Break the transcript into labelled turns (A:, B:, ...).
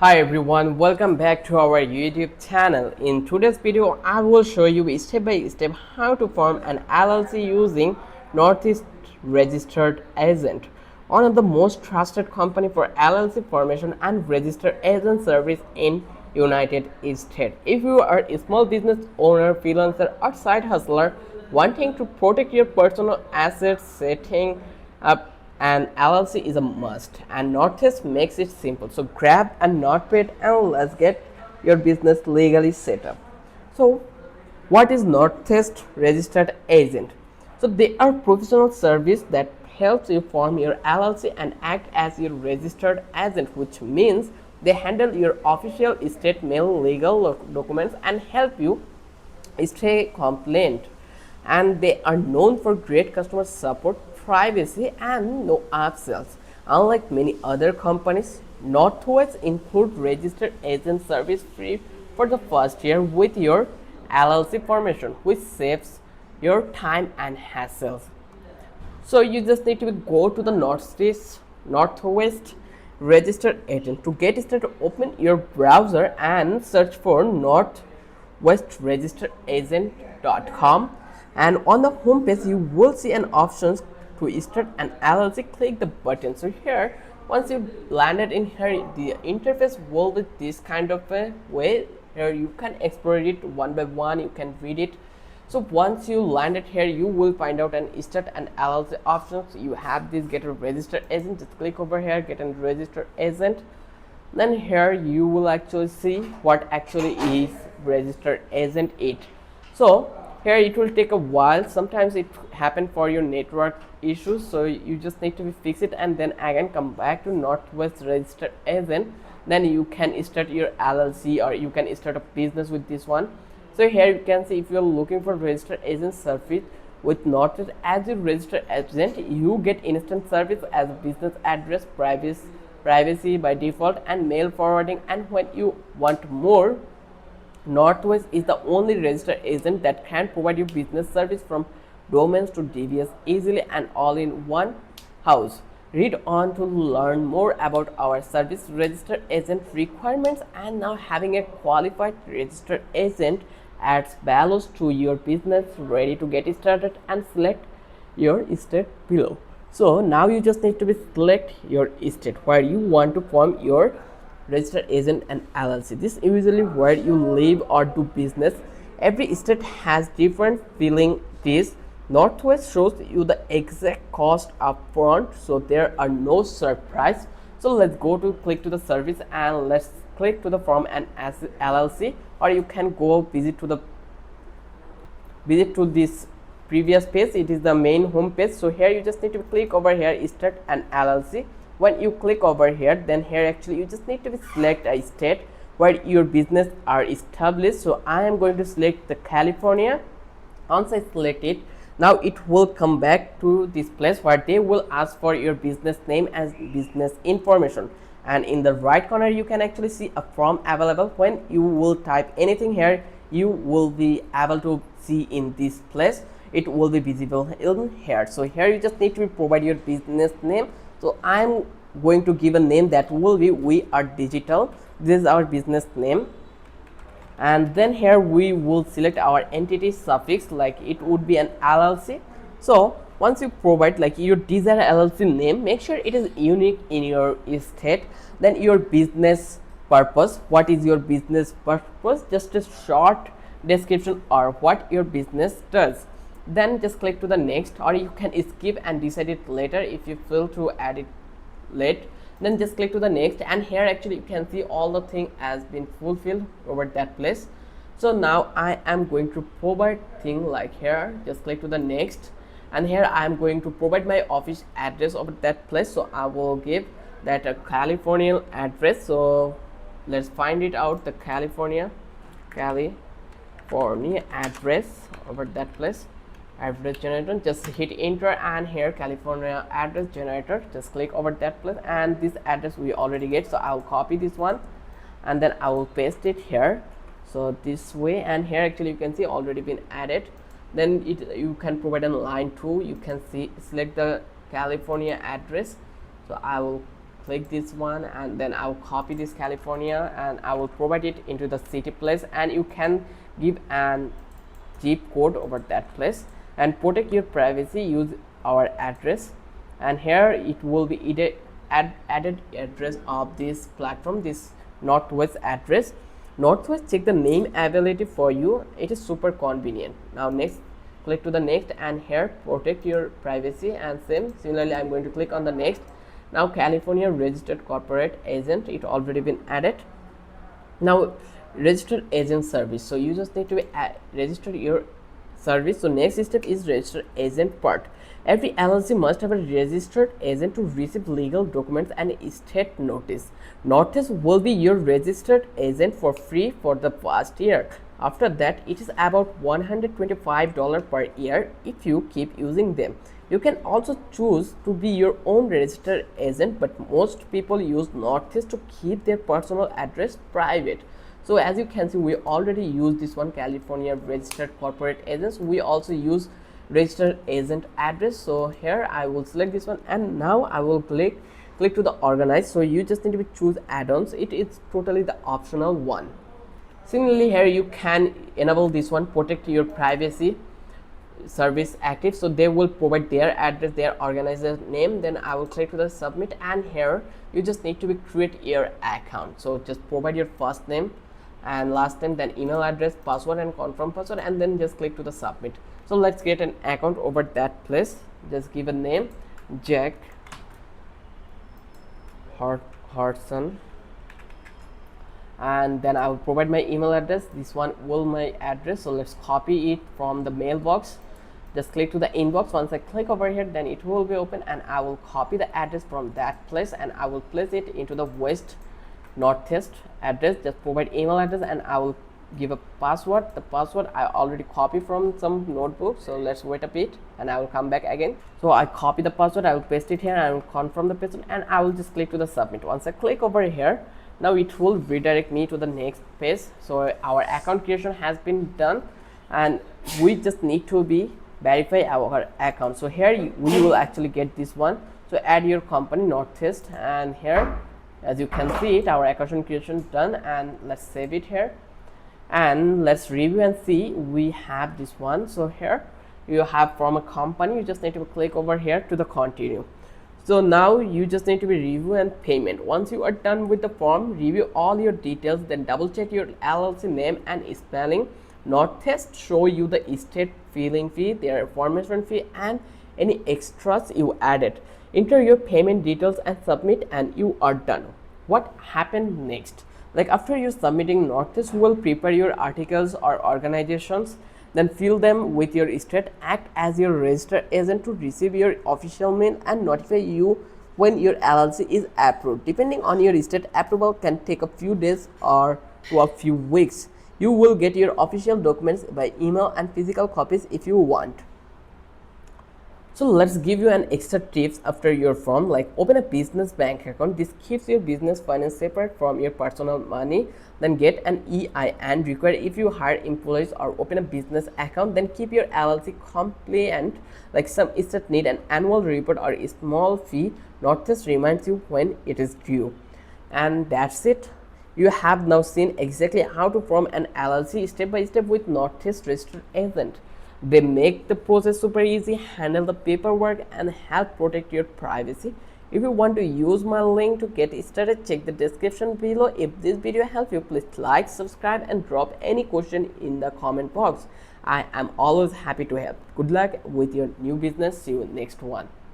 A: Hi everyone, welcome back to our YouTube channel. In today's video, I will show you step by step how to form an LLC using Northeast Registered Agent, one of the most trusted company for LLC formation and registered agent service in United States. If you are a small business owner, freelancer or side hustler wanting to protect your personal assets, setting up and LLC is a must, and Northeast makes it simple. So grab a notepad and let's get your business legally set up. So what is Northeast Registered Agent? So they are professional service that helps you form your LLC and act as your registered agent, which means they handle your official state mail legal documents and help you stay compliant, and they are known for great customer support, privacy and no upsells. Unlike many other companies, Northwest include registered agent service free for the first year with your LLC formation, which saves your time and hassles. So you just need to go to the Northwest registered agent. To get started, open your browser and search for northwestregisteredagent.com, and on the home page you will see an options to start an LLC. Click the button. So here, once you landed in here, the interface will be this kind of a way. Here you can explore it one by one, you can read it. So once you landed here, you will find out and start an LLC options. You have this get a registered agent. Just click over here, get a registered agent. Then here you will actually see what actually is registered agent it. So here it will take a while. Sometimes it happen for your network issues, so you just need to fix it and then again come back to Northwest Registered Agent. Then you can start your LLC or you can start a business with this one. So here you can see, if you are looking for registered agent service with Northwest as your registered agent, you get instant service as business address, privacy by default and mail forwarding. And when you want more, Northwest is the only registered agent that can provide you business service from domains to DBS easily and all in one house. Read on to learn more about our service registered agent requirements. And now having a qualified registered agent adds values to your business. Ready to get started and select your state below. So now you just need to select your state where you want to form your registered agent and LLC. This is usually where you live or do business. Every state has different billing fees. Northwest shows you the exact cost up front, so there are no surprise. So let's go to click to the service and let's click to the form and LLC, or you can go visit to this previous page. It is the main home page. So here you just need to click over here, start an LLC. When you click over here, then here actually you just need to select a state where your business are established. So I am going to select the California. Once I select it, now it will come back to this place where they will ask for your business name as business information, and in the right corner you can actually see a form available. When you will type anything here, you will be able to see in this place, it will be visible in here. So here you just need to provide your business name. So I'm going to give a name that will be We Are Digital. This is our business name. And then here we will select our entity suffix, like it would be an LLC. So once you provide like your desired LLC name, make sure it is unique in your state. Then your business purpose, what is your business purpose, just a short description or what your business does. Then just click to the next, or you can skip and decide it later if you feel to add it late. Then just click to the next, and here actually you can see all the thing has been fulfilled over that place. So now I am going to provide thing like here, just click to the next, and here I am going to provide my office address over that place. So I will give that a California address. So let's find it out, the California address over that place. Address generator, just hit enter, and here California address generator, just click over that place, and this address we already get. So I'll copy this one and then I will paste it here, so this way. And here actually you can see already been added. Then you can provide a line 2, you can see select the California address. So I will click this one, and then I will copy this California and I will provide it into the city place, and you can give an zip code over that place. And protect your privacy, use our address, and here it will be either added address of this platform, this Northwest address. Northwest check the name availability for you, it is super convenient. Now next, click to the next, and here protect your privacy, and similarly I'm going to click on the next. Now California registered corporate agent, it already been added. Now registered agent service, so you just need to register your service. So next step is registered agent part. Every LLC must have a registered agent to receive legal documents and state notice. Notice will be your registered agent for free for the past year. After that, it is about $125 per year if you keep using them. You can also choose to be your own registered agent, but most people use Northeast to keep their personal address private. So as you can see, we already use this one, California registered corporate agents. We also use registered agent address. So here I will select this one, and now I will click to the organize. So you just need to choose add-ons, it is totally the optional one. Similarly, here you can enable this one, protect your privacy service active, so they will provide their address, their organizer name. Then I will click to the submit, and here you just need to be create your account. So just provide your first name and last name, then email address, password, and confirm password, and then just click to the submit. So let's get an account over that place. Just give a name, Jack Hartson, and then I will provide my email address. This one will my address, so let's copy it from the mailbox. Just click to the inbox. Once I click over here, then it will be open, and I will copy the address from that place, and I will place it into the West Northeast address. Just provide email address, and I will give a password. The password I already copied from some notebook, so let's wait a bit and I will come back again. So I copy the password, I will paste it here, I will confirm the password, and I will just click to the submit. Once I click over here, now it will redirect me to the next page. So our account creation has been done, and we just need to be verify our account. So here we will actually get this one. So add your company Northeast, and here as you can see it, our account creation done, and let's save it here and let's review and see we have this one. So here you have from a company, you just need to click over here to the continue. So now you just need to be review and payment. Once you are done with the form, review all your details, then double check your LLC name and spelling. Northeast show you the estate filing fee, their formation fee, and any extras you added. Enter your payment details and submit, and you are done. What happened next? Like after you submitting, Northeast will prepare your articles or organizations, then fill them with your state, act as your registered agent to receive your official mail and notify you when your LLC is approved. Depending on your state, approval can take a few days or to a few weeks. You will get your official documents by email and physical copies if you want. So let's give you an extra tips after your form, like open a business bank account. This keeps your business finance separate from your personal money. Then get an EIN required if you hire employees or open a business account. Then keep your LLC compliant, like some state need an annual report or a small fee. Northeast reminds you when it is due. And that's it. You have now seen exactly how to form an LLC step by step with Northeast registered agent. They make the process super easy, handle the paperwork, and help protect your privacy. If you want to use my link to get started, check the description below. If this video helped you, please like, subscribe, and drop any question in the comment box. I am always happy to help. Good luck with your new business. See you next one.